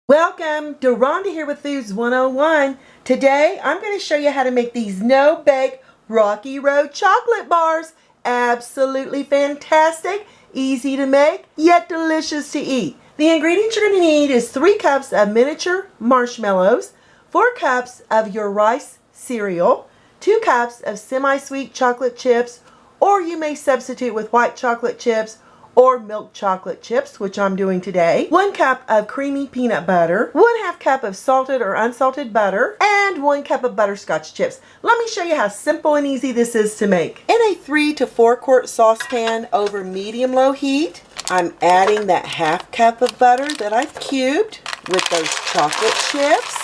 Welcome, Rhonda here with Foods 101. Today I'm going to show you how to make these no-bake Rocky Road chocolate bars. Absolutely fantastic, easy to make, yet delicious to eat. The ingredients you're going to need is 3 cups of miniature marshmallows, 4 cups of your rice cereal, 2 cups of semi-sweet chocolate chips, or you may substitute with white chocolate chips or milk chocolate chips, which I'm doing today, 1 cup of creamy peanut butter, 1/2 cup of salted or unsalted butter, and 1 cup of butterscotch chips. Let me show you how simple and easy this is to make. In a 3 to 4 quart saucepan over medium-low heat, I'm adding that 1/2 cup of butter that I've cubed with those chocolate chips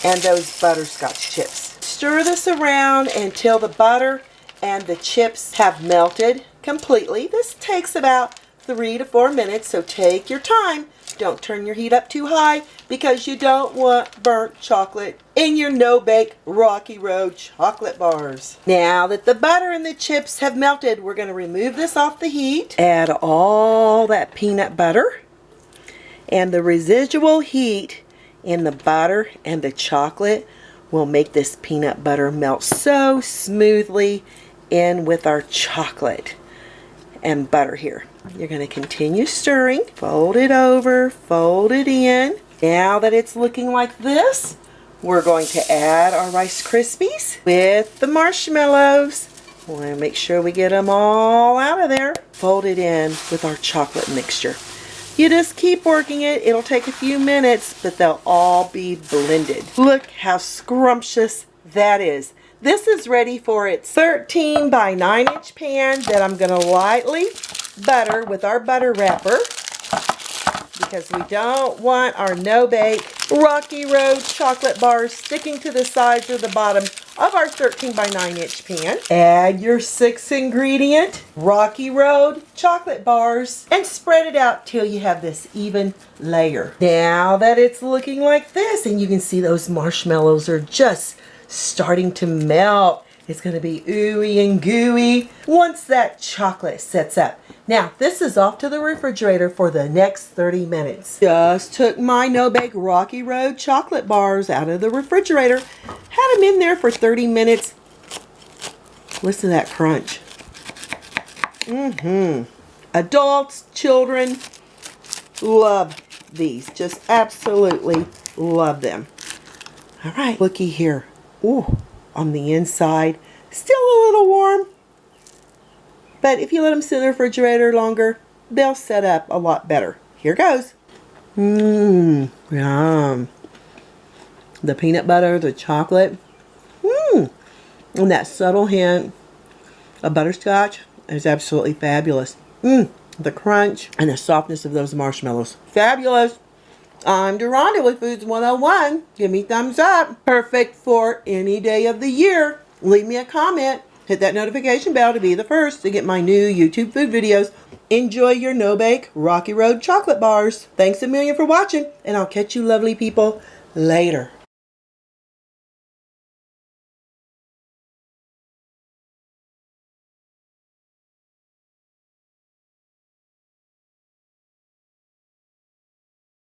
and those butterscotch chips. Stir this around until the butter and the chips have melted completely. This takes about 3 to 4 minutes, so take your time. Don't turn your heat up too high because you don't want burnt chocolate in your no-bake Rocky Road chocolate bars. Now that the butter and the chips have melted, we're going to remove this off the heat. Add all that peanut butter, and the residual heat in the butter and the chocolate will make this peanut butter melt so smoothly in with our chocolate and butter here. You're going to continue stirring. Fold it over, fold it in. Now that it's looking like this, we're going to add our Rice Krispies with the marshmallows. We want to make sure we get them all out of there. Fold it in with our chocolate mixture. You just keep working it. It'll take a few minutes, but they'll all be blended. Look how scrumptious that is. This is ready for its 13 by 9 inch pan that I'm going to lightly butter with our butter wrapper because we don't want our no-bake Rocky Road chocolate bars sticking to the sides or the bottom of our 13 by 9 inch pan. Add your 6 ingredient Rocky Road chocolate bars and spread it out till you have this even layer. Now that it's looking like this and you can see those marshmallows are just starting to melt. It's going to be ooey and gooey once that chocolate sets up. Now, this is off to the refrigerator for the next 30 minutes. Just took my no-bake Rocky Road chocolate bars out of the refrigerator. Had them in there for 30 minutes. Listen to that crunch. Adults, children, love these. Just absolutely love them. All right, looky here. Ooh, on the inside, still a little warm. But if you let them sit in the refrigerator longer, they'll set up a lot better. Here goes. Yum. The peanut butter, the chocolate. And that subtle hint of butterscotch is absolutely fabulous. The crunch and the softness of those marshmallows. Fabulous. I'm Rhonda with Foods 101. Give me thumbs up. Perfect for any day of the year. Leave me a comment. Hit that notification bell to be the first to get my new YouTube food videos. Enjoy your no-bake Rocky Road chocolate bars. Thanks a million for watching, and I'll catch you lovely people later.